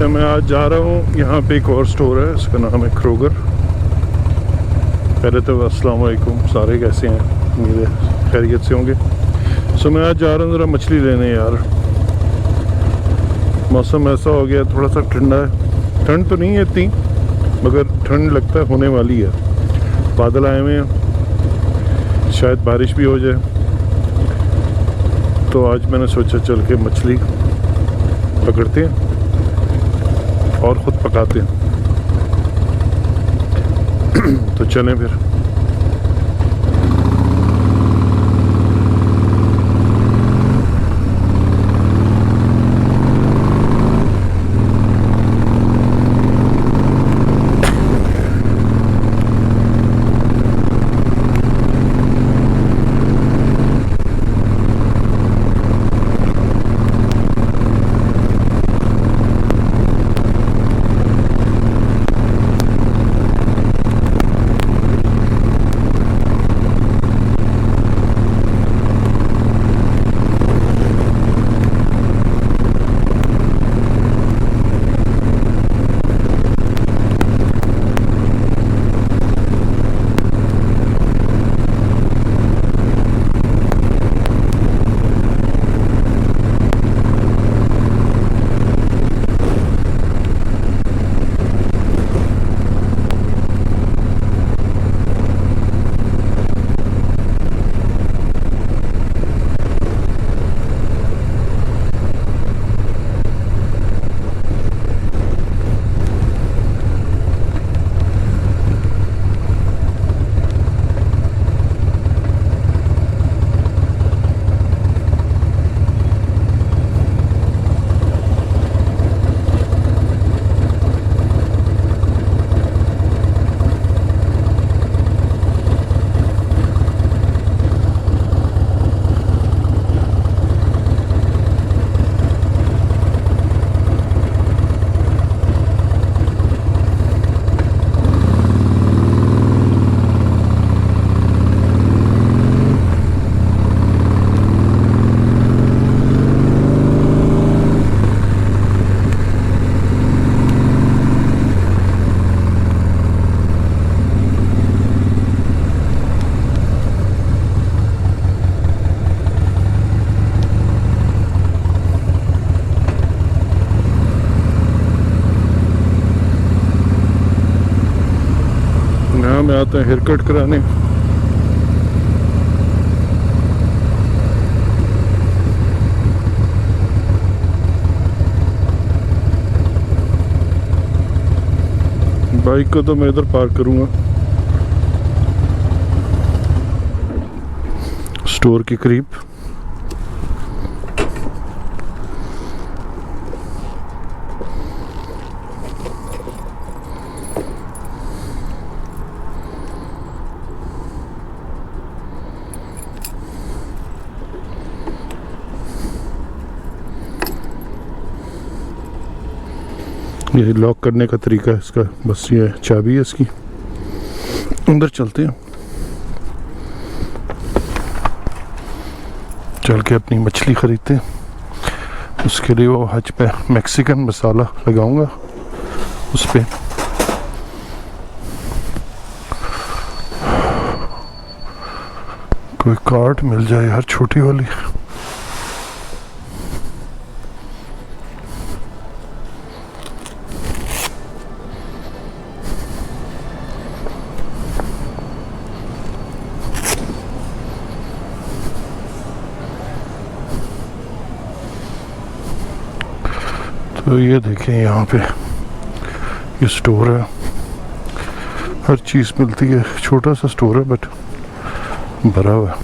अच्छा, मैं आज जा रहा हूँ, यहाँ पे एक और स्टोर है, इसका नाम है क्रोगर। पहले तो अस्सलाम वालेकुम, सारे कैसे हैं? मेरे खैरियत से होंगे। सो मैं आज जा रहा हूँ ज़रा मछली लेने यार। मौसम ऐसा हो गया, थोड़ा सा ठंडा है, ठंड तो नहीं है इतनी, मगर ठंड लगता है होने वाली है। बादल आए हुए हैं, शायद बारिश भी हो जाए। तो आज मैंने सोचा चल के मछली पकड़ते हैं और ख़ुद पकाते हैं। तो चलें फिर। यहाँ में आते हैं हेयर कट कराने। बाइक को तो मैं इधर पार्क करूँगा, स्टोर के करीब। ये लॉक करने का तरीका है इसका, बस ये चाबी है इसकी। अंदर चलते हैं, चल के अपनी मछली खरीदते हैं। उसके लिए वो हज पे मैक्सिकन मसाला लगाऊंगा उस पे। कोई कार्ड मिल जाए यार, छोटी वाली। तो ये देखें, यहाँ पे ये स्टोर है, हर चीज़ मिलती है। छोटा सा स्टोर है बट भरा हुआ है।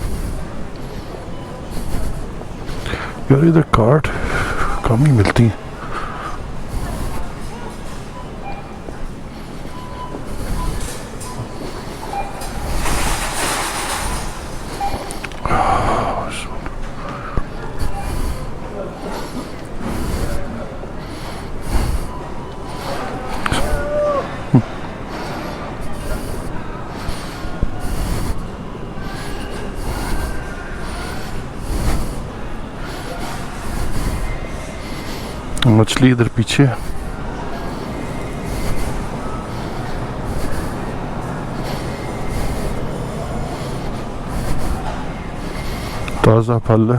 यार इधर कार्ड कम ही मिलती है। मछली इधर पीछे है। ताज़ा फल है,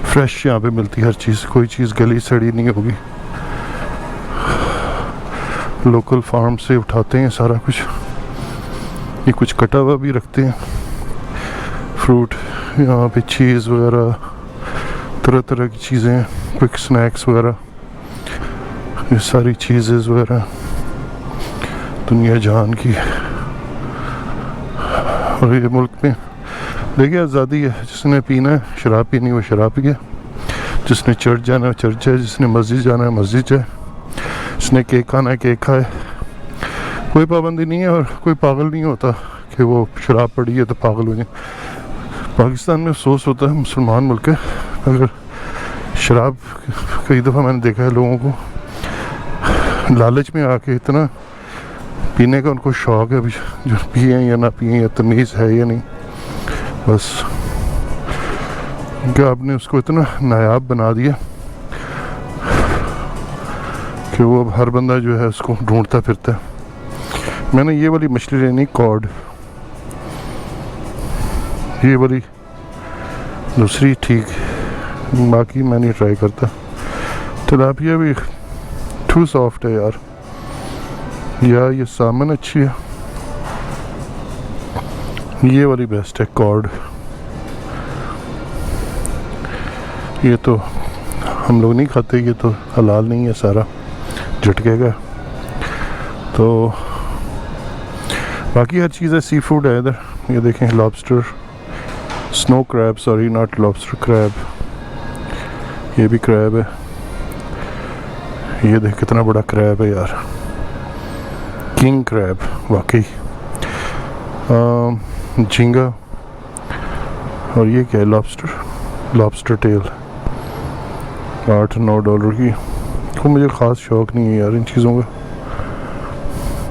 फ्रेश यहाँ पे मिलती है हर चीज़, कोई चीज़ गली सड़ी नहीं होगी। लोकल फार्म से उठाते हैं सारा कुछ। ये कुछ कटा हुआ भी रखते हैं फ्रूट। यहाँ पे चीज़ वगैरह, तरह तरह की चीज़ें, क्विक स्नैक्स वगैरह, ये सारी चीज़ें वगैरह दुनिया जान की। और ये मुल्क में देखिए आज़ादी है, जिसने पीना है शराब पीनी वो शराब पिए, जिसने चर्च जाना है चर्च जाए, जिसने मस्जिद जाना है मस्जिद जाए, जिसने केक खाना है केक खाए, कोई पाबंदी नहीं है। और कोई पागल नहीं होता कि वो शराब पड़ी है तो पागल हो जाए। पाकिस्तान में अफसोस होता है, मुसलमान मुल्क है, अगर शराब, कई दफ़ा मैंने देखा है लोगों को लालच में आके इतना पीने का उनको शौक़ है, जो पिए या ना पिए, या तमीज़ है या नहीं, बस क्या आपने उसको इतना नायाब बना दिया कि वो अब हर बंदा जो है उसको ढूंढता फिरता है। मैंने ये वाली मछली लेनी, कॉड, ये वाली दूसरी ठीक, बाकी मैं नहीं ट्राई करता। तिलापिया भी टू सॉफ्ट है यार, या ये सामन अच्छी है, ये वाली बेस्ट है कॉड। ये तो हम लोग नहीं खाते, ये तो हलाल नहीं है सारा, झटके का। तो बाकी हर चीज़ है, सी फूड है इधर। ये देखें lobster, snow crab, sorry not lobster, crab, ये भी क्रैब है। ये देख कितना बड़ा क्रैब है यार, किंग क्रैब वाकई। झींगा, और ये क्या है, लॉबस्टर, लॉबस्टर टेल, $8-9 की। तो मुझे ख़ास शौक़ नहीं है यार इन चीज़ों का,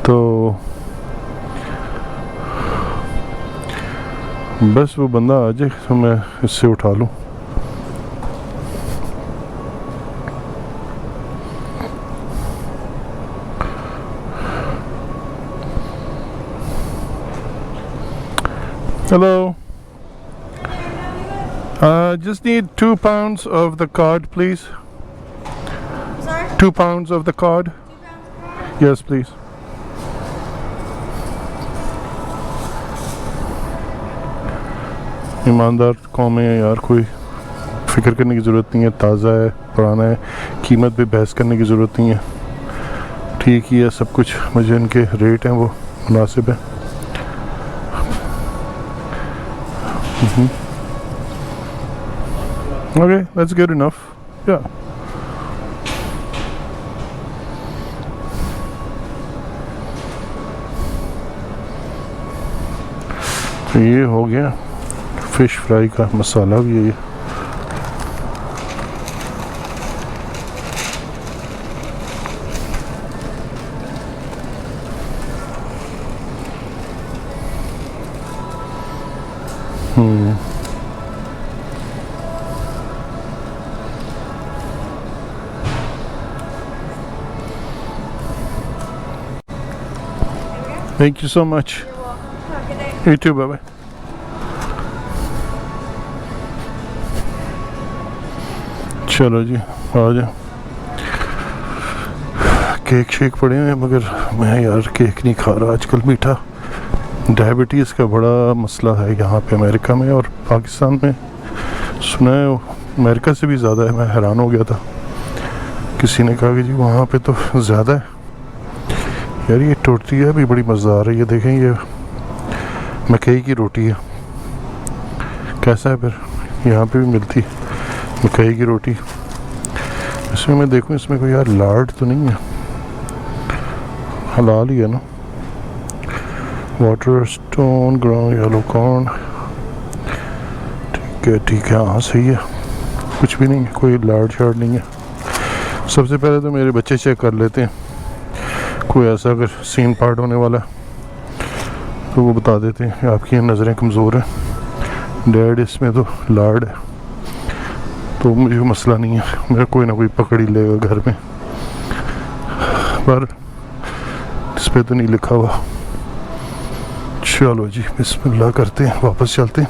तो बस वो बंदा आ जाए तो मैं इससे उठा लूँ। Hello. Just need 2 pounds of the cod, please. Sorry? 2 pounds of the cod. 2 pounds? Yes, please. ईमानदार कौम है यार, कोई फिक्र करने की ज़रूरत नहीं है, ताज़ा है, पुराना है, कीमत पे बहस करने की ज़रूरत नहीं है, ठीक ही है सब कुछ। मुझे इनके रेट हैं वो मुनासिब है। Okay, that's good enough. Yeah. तो ये हो गया फिश फ्राई का मसाला भी है ये। Thank you so much. You're welcome. Have a good day. You too, bye-bye. चलो जी आ जाओ। केक शेक पड़े हैं मगर मैं यार केक नहीं खा रहा आजकल, मीठा। डायबिटीज़ का बड़ा मसला है यहाँ पे अमेरिका में, और पाकिस्तान में सुना है अमेरिका से भी ज़्यादा है। मैं हैरान हो गया था, किसी ने कहा कि जी वहाँ पे तो ज़्यादा है। यार ये टोटिया भी बड़ी मज़ेदार है, ये देखें, ये मकई की रोटी है। कैसा है फिर, यहाँ पे भी मिलती है मकई की रोटी। इसमें मैं देखूँ इसमें कोई यार लार्ड तो नहीं है, हलाल ही है ना। Water stone ground yellow corn, ठीक है, हाँ सही है, कुछ भी नहीं है, कोई लार्ड शार्ड नहीं है। सबसे पहले तो मेरे बच्चे चेक कर लेते हैं, कोई ऐसा अगर सीन पार्ट होने वाला तो वो बता देते हैं कि आपकी नज़रें कमज़ोर हैं। डैड इसमें तो लार्ड है, तो मुझे मसला नहीं है, मेरा कोई ना कोई पकड़ ही लेगा घर में, पर इस पर तो नहीं लिखा हुआ। चलो जी बिस्मिल्लाह करते हैं, वापस चलते हैं।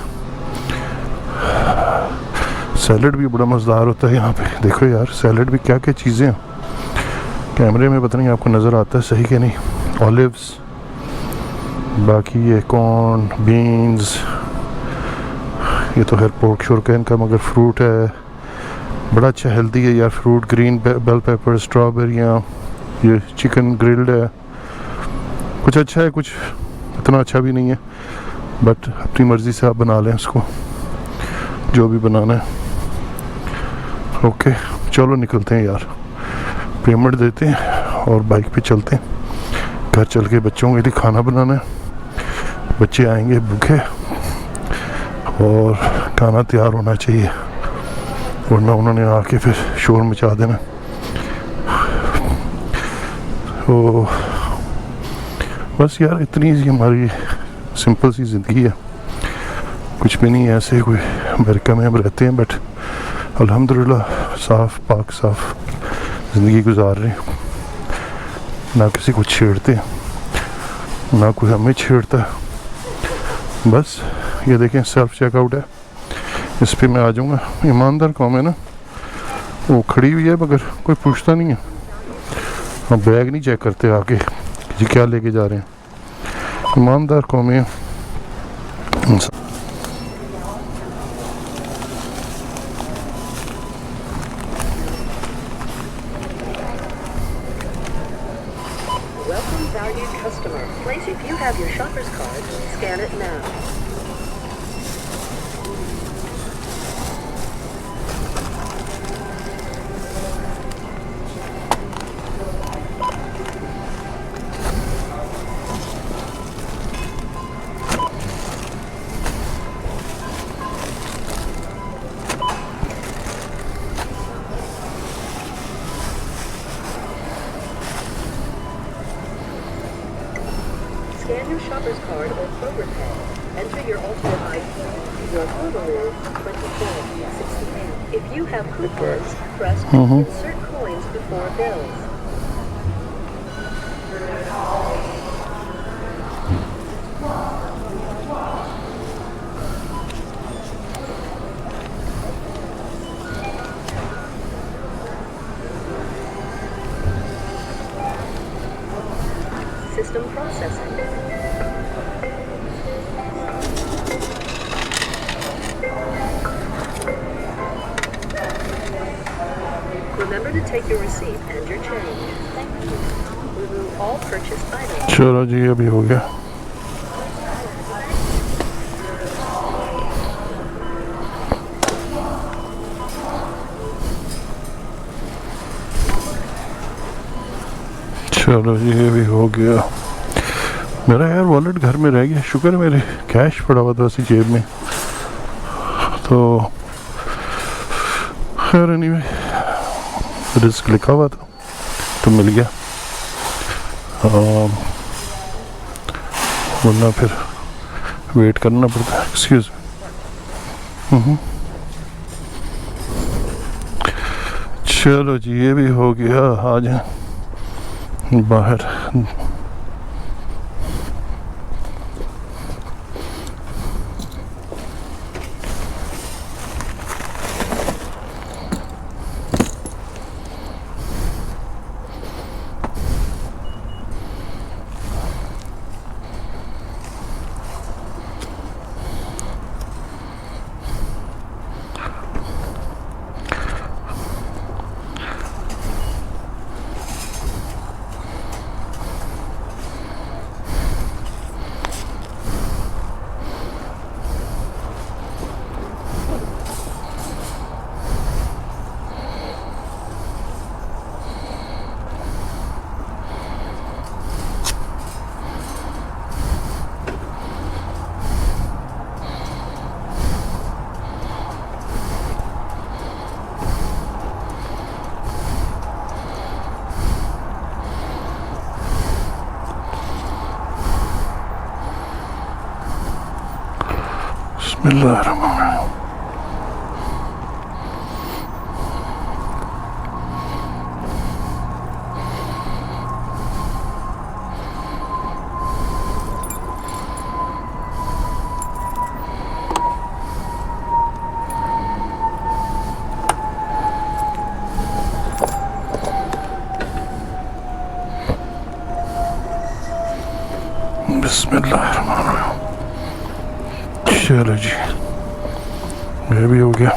सैलड भी बड़ा मज़ेदार होता है यहाँ पे। देखो यार सैलड भी क्या क्या चीज़ें हैं, कैमरे में पता नहीं आपको नज़र आता है सही कि नहीं। ऑलिव्स, बाकी ये कॉर्न, बीन्स, ये तो खैर पोर्क शोर्क है इनका, मगर फ्रूट है बड़ा अच्छा हेल्दी है यार फ्रूट। ग्रीन बेल पेपर, स्ट्रॉबेरियाँ, ये चिकन ग्रिल्ड है। कुछ अच्छा है, कुछ इतना अच्छा भी नहीं है, बट अपनी मर्ज़ी से आप बना लें उसको, जो भी बनाना है। ओके चलो निकलते हैं यार, पेमेंट देते हैं और बाइक पे चलते हैं। घर चल के बच्चों के लिए खाना बनाना है, बच्चे आएंगे भूखे और खाना तैयार होना चाहिए, वरना उन्होंने आके फिर शोर मचा देना। तो बस यार इतनी सी हमारी सिंपल सी ज़िंदगी है, कुछ भी नहीं है ऐसे। कोई अमेरिका में हम रहते हैं बट अल्हम्दुलिल्लाह साफ़ पाक साफ़ ज़िंदगी गुजार रहे हैं, ना किसी को छेड़ते हैं ना कोई हमें छेड़ता है। बस ये देखें सेल्फ चेकआउट है, इस पे मैं आ जाऊँगा। ईमानदार कौम है ना, वो खड़ी हुई है मगर कोई पूछता नहीं है। हम बैग नहीं चेक करते आके जी क्या लेके जा रहे हैं, ईमानदार कौम है। Welcome, valued customer. Please, if you have your shopper's card, scan it now. Scan your shopper's card or Kroger Pay. Enter your alternate ID. Your total is $24.68. If you have coupons, press insert coins before bills. System processing. Remember to take your receipt and your change. Remove all purchased items. चलो जी अभी हो गया। चलो जी ये भी हो गया। मेरा यार वॉलेट घर में रह गया, शुक्र है मेरे कैश पड़ा हुआ था उसी जेब में। तो खैर एनीवे रिस्क लिखा हुआ था तो मिल गया, वरना फिर वेट करना पड़ता है। Excuse me. चलो जी ये भी हो गया, आ जाए बाहर। बिस्मिल्लाहिर्रहमानिर्रहीम। बिस्मिल्लाहिर्रहमानिर्रहीम। चलो जी, ये भी हो गया।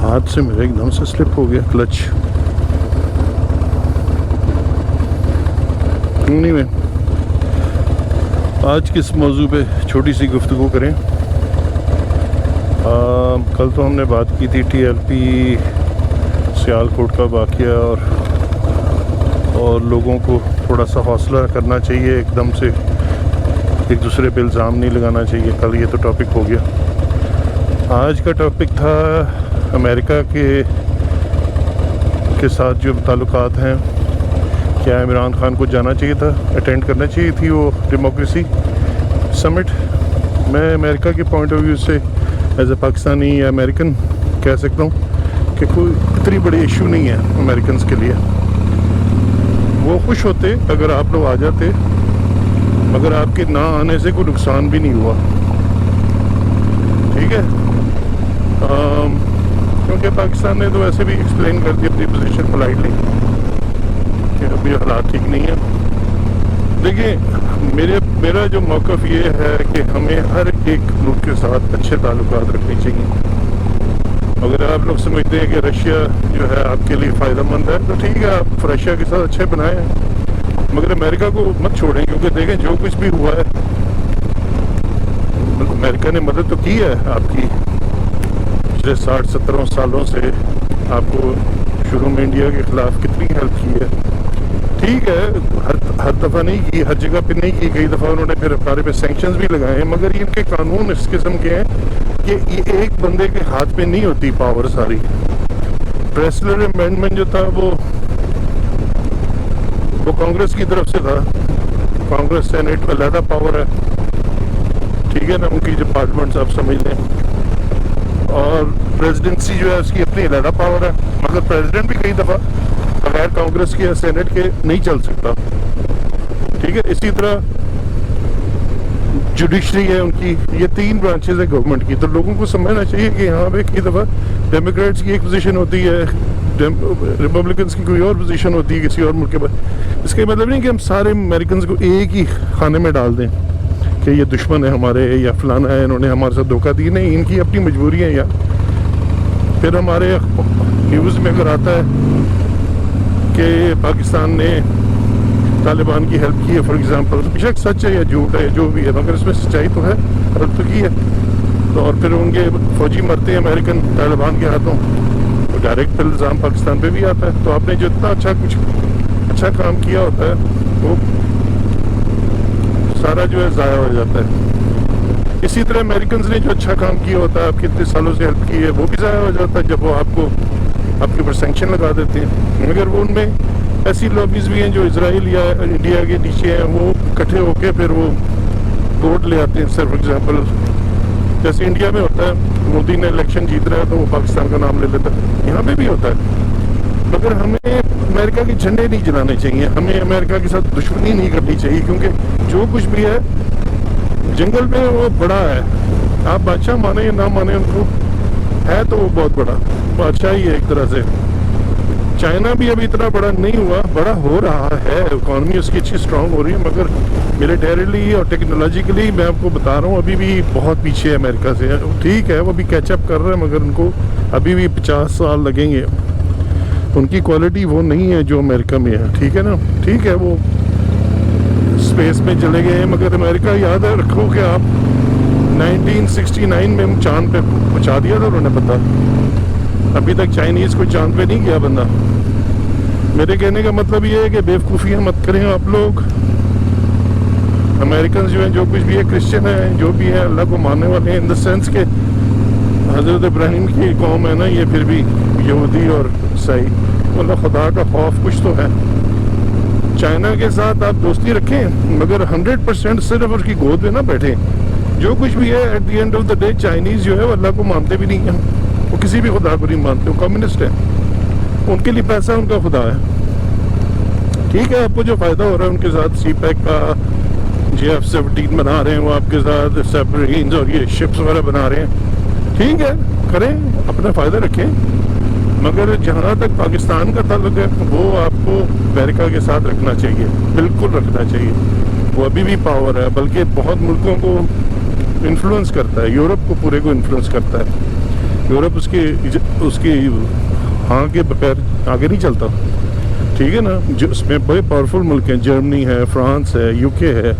हाथ से मेरे एकदम से स्लिप हो गया क्लच। नहीं में आज किस मौजू पे छोटी सी गुफ्तगू करें। कल तो हमने बात की थी TLP सियालकोट का वाक़या और लोगों को थोड़ा सा हौसला करना चाहिए, एकदम से एक दूसरे पे इल्ज़ाम नहीं लगाना चाहिए। कल ये तो टॉपिक हो गया। आज का टॉपिक था अमेरिका के साथ जो ताल्लुकात हैं। क्या इमरान खान को जाना चाहिए था, अटेंड करना चाहिए थी वो डेमोक्रेसी समिट। मैं अमेरिका के पॉइंट ऑफ व्यू से एज ए पाकिस्तानी या अमेरिकन कह सकता हूँ कि कोई इतनी बड़ी इशू नहीं है अमेरिकन के लिए। वो खुश होते अगर आप लोग आ जाते, मगर आपके ना आने से कोई नुकसान भी नहीं हुआ। ठीक है, क्योंकि पाकिस्तान ने तो वैसे भी एक्सप्लेन कर दिया अपनी पोजीशन पोलाइटली कि अभी हालात ठीक नहीं है। देखिए, मेरा जो मौक़िफ़ ये है कि हमें हर एक मुल्क के साथ अच्छे ताल्लुकात रखने चाहिए। अगर आप लोग समझते हैं कि रशिया जो है आपके लिए फ़ायदेमंद है तो ठीक है, आप रशिया के साथ अच्छे बनाएं, मगर अमेरिका को मत छोड़ें। क्योंकि देखें जो कुछ भी हुआ है, अमेरिका ने मदद तो की है आपकी। 60-70 सालों से आपको शुरू में इंडिया के ख़िलाफ़ कितनी हेल्प की है। ठीक है, हर दफ़ा नहीं की, हर जगह पे नहीं की। कई दफ़ा उन्होंने फिर हमारे पे सैंक्शंस भी लगाए हैं, मगर इनके कानून इस किस्म के हैं कि ये एक बंदे के हाथ में नहीं होती पावर सारी। प्रेस्लर अमेंडमेंट जो था वो कांग्रेस की तरफ से था। कांग्रेस सेनेट में ज़्यादा पावर है, ठीक है ना, उनकी जो पार्लियामेंट आप समझ लें। और प्रेसिडेंसी जो है उसकी अपनी अलग पावर है, मगर प्रेसिडेंट भी कई दफ़ा बगैर कांग्रेस के या सेनेट के नहीं चल सकता। ठीक है, इसी तरह जुडिशरी है उनकी, ये 3 ब्रांचेज है गवर्नमेंट की। तो लोगों को समझना चाहिए कि यहाँ पे कई दफ़ा डेमोक्रेट्स की एक पोजीशन होती है, रिपब्लिकन्स की कोई और पोजीशन होती है किसी और मुल्क के बाद। इसका मतलब नहीं कि हम सारे अमेरिकन को एक ही खाने में डाल दें कि ये दुश्मन है हमारे या फलाना है, इन्होंने हमारे साथ धोखा दी। नहीं, इनकी अपनी मजबूरी है यार। फिर हमारे न्यूज़ में अगर आता है कि पाकिस्तान ने तालिबान की हेल्प की है फॉर एग्ज़ाम्पल, बेशक सच है या झूठ है जो भी है, मगर इसमें सच्चाई तो है, हेल्प तो की है। तो और फिर उनके फौजी मरते हैं अमेरिकन तालिबान के हाथों, तो डायरेक्ट इल्ज़ाम पाकिस्तान पे भी आता है। तो आपने जो इतना अच्छा काम किया होता है वो सारा जो है ज़ाया हो जाता है। इसी तरह अमेरिकन ने जो अच्छा काम किया होता है, आपके इतने सालों से हेल्प की है, वो भी ज़ाया हो जाता है जब वो आपके ऊपर सैंक्शन लगा देते हैं। मगर वो उनमें ऐसी लॉबीज़ भी हैं जो इजराइल या इंडिया के नीचे हैं, वो इकट्ठे होकर फिर वो वोट ले आते हैं। सर फॉर एग्ज़ाम्पल जैसे इंडिया में होता है, मोदी ने इलेक्शन जीत रहा है तो वो पाकिस्तान का नाम ले लेता है, यहाँ पे भी होता है। मगर हमें अमेरिका के झंडे नहीं जलाने चाहिए, हमें अमेरिका के साथ दुश्मनी नहीं करनी चाहिए, क्योंकि जो कुछ भी है जंगल में वो बड़ा है। आप बादशाह माने या ना माने, उनको है तो वो बहुत बड़ा बादशाह ही है एक तरह से। चाइना भी अभी इतना बड़ा नहीं हुआ, बड़ा हो रहा है, इकॉनमी उसकी अच्छी स्ट्रांग हो रही है, मगर मिलिटरीली और टेक्नोलॉजिकली मैं आपको बता रहा हूँ अभी भी बहुत पीछे है अमेरिका से। ठीक है, वो भी कैचअप कर रहे हैं, मगर उनको अभी भी 50 साल लगेंगे। उनकी क्वालिटी वो नहीं है जो अमेरिका में है, ठीक है ना। ठीक है, वो स्पेस में चले गए हैं, मगर अमेरिका याद है रखो कि आप 1969 में चांद पे पहुंचा दिया था उन्होंने, पता अभी तक चाइनीज़ कोई चांद पे नहीं गया बंदा। मेरे कहने का मतलब ये है कि बेवकूफ़ियाँ मत करें आप लोग। अमेरिकन जो हैं, जो कुछ भी है, क्रिश्चियन है, जो भी है, अल्लाह को मानने वाले हैं, इन द सेंस के हज़रत इब्राहिम की कौम है ना ये, फिर भी यहूदी और ईसाई, मतलब खुदा का खौफ कुछ तो है। चाइना के साथ आप दोस्ती रखें, मगर 100% सिर्फ उसकी गोद में ना बैठे। जो कुछ भी है, at the end of the day Chinese जो है वो अल्लाह को मानते भी नहीं हैं, वो किसी भी खुदा को नहीं मानते, वो कम्युनिस्ट है। उनके लिए पैसा उनका खुदा है। ठीक है, आपको जो फ़ायदा हो रहा है उनके साथ, सी पैक का JF-17 बना रहे हैं वो आपके साथ, सबमरीन्स और ये शिप्स वगैरह बना रहे हैं, ठीक है, करें, अपना फ़ायदा रखें। मगर जहाँ तक पाकिस्तान का ताल्लुक है वो आपको अमेरिका के साथ रखना चाहिए, बिल्कुल रखना चाहिए। वो अभी भी पावर है, बल्कि बहुत मुल्कों को इन्फ्लुएंस करता है, यूरोप को पूरे को इन्फ्लुएंस करता है। यूरोप उसकी हाँ के बगैर आगे नहीं चलता, ठीक है ना। जो उसमें बड़े पावरफुल मुल्क हैं, जर्मनी है, फ्रांस है, UK है,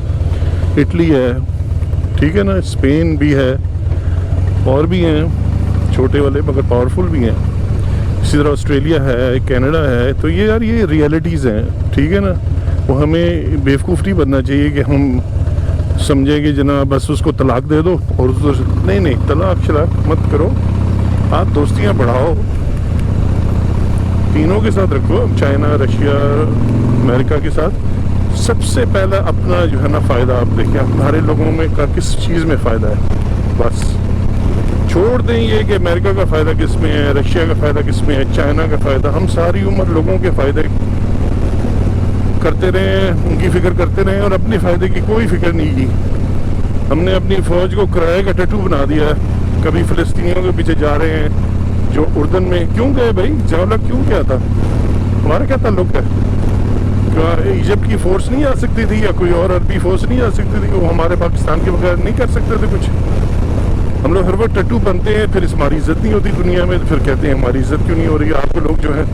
इटली है, ठीक है ना, स्पेन भी है, और भी हैं छोटे वाले मगर पावरफुल भी हैं। इसी तरह ऑस्ट्रेलिया है, कनाडा है। तो ये यार ये रियलिटीज़ हैं, ठीक है ना। वो हमें बेवकूफ़ नहीं बनना चाहिए कि हम समझें कि जनाब बस उसको तलाक दे दो और नहीं, तलाक शलाक मत करो, आप दोस्तियाँ बढ़ाओ, तीनों के साथ रखो, चाइना, रशिया, अमेरिका के साथ। सबसे पहला अपना जो है ना फ़ायदा आप देखिए, हमारे लोगों में का किस चीज़ में फ़ायदा है, बस छोड़ दें ये कि अमेरिका का फ़ायदा किस में है, रशिया का फ़ायदा किस में है, चाइना का फ़ायदा। हम सारी उम्र लोगों के फ़ायदे करते रहे, उनकी फ़िक्र करते रहे और अपने फ़ायदे की कोई फ़िक्र नहीं की। हमने अपनी फ़ौज को किराए का टैटू बना दिया। कभी फ़लस्तीनियों के पीछे जा रहे हैं जो उर्दन में, क्यों गए भाई, जवाला क्यों गया था, हमारा क्या ताल्लुक है? क्या इजिप्ट की फ़ोर्स नहीं आ सकती थी या कोई और अरबी फ़ोर्स नहीं आ सकती थी? वो हमारे पाकिस्तान के बगैर नहीं कर सकते थे कुछ? हम लोग हर वक्त टट्टू बनते हैं, फिर हमारी इज्जत नहीं होती दुनिया में, तो फिर कहते हैं हमारी इज्जत क्यों नहीं हो रही। आपको लोग जो है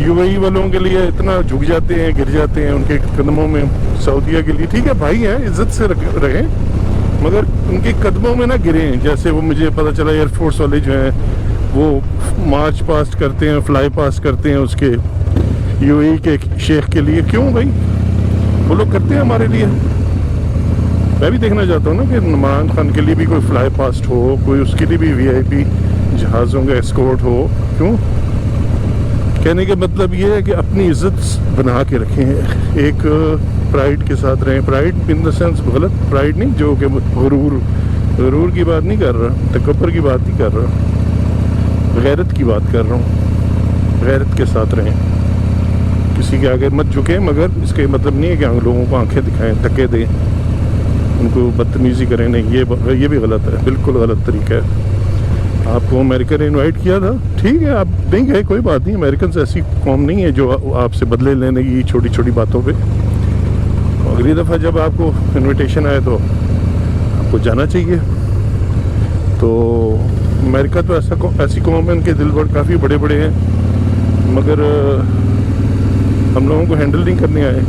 UAE वालों के लिए इतना झुक जाते हैं, गिर जाते हैं उनके कदमों में, सऊदीया के लिए, ठीक है भाई हैं, इज्जत से रहें, मगर उनके कदमों में ना गिरें। जैसे वो मुझे पता चला एयरफोर्स वाले जो हैं वो मार्च पास्ट करते हैं, फ्लाई पास्ट करते हैं उसके UAE के शेख के लिए। क्यों भाई, वो लोग करते हैं हमारे लिए। मैं भी देखना चाहता हूँ ना कि इमरान खान के लिए भी कोई फ्लाई पास्ट हो, कोई उसके लिए भी VIP जहाज़ों का एस्कॉर्ट हो। क्यों? कहने का मतलब ये है कि अपनी इज्जत बना के रखें, एक प्राइड के साथ रहें। प्राइड इन द सेंस गलत प्राइड नहीं, जो कि गुरूर की बात नहीं कर रहा, तकब्बर की बात नहीं कर रहा, गैरत की बात कर रहा हूँ। गैरत के साथ रहें, किसी के आगे मत झुकें, मगर इसके मतलब नहीं है कि लोगों को आंखें दिखाएं, धक्के दें, उनको बदतमीज़ी करें। नहीं, ये भी गलत है, बिल्कुल गलत तरीका है। आपको अमेरिका ने इनवाइट किया था, ठीक है, आप नहीं गए, कोई बात नहीं। अमेरिकन ऐसी कौम नहीं है जो आपसे बदले लेने की छोटी छोटी बातों पे। अगली दफ़ा जब आपको इनविटेशन आए तो आपको जाना चाहिए। तो अमेरिका तो ऐसी कौम है, उनके दिल बड़ काफ़ी बड़े बड़े हैं, मगर हम लोगों को हैंडल नहीं करने आए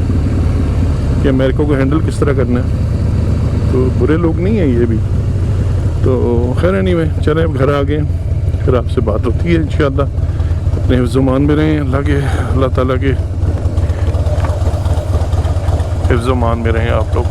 कि अमेरिका को हैंडल किस तरह करना है। तो बुरे लोग नहीं हैं ये भी। तो खैर एनीवे, चलें अब घर आ गए, फिर आपसे बात होती है इंशाअल्लाह। अपने हिफ्ज़-ओ-मान में रहें, अल्लाह ताला के हिफ्ज़-ओ-मान में रहें आप लोग।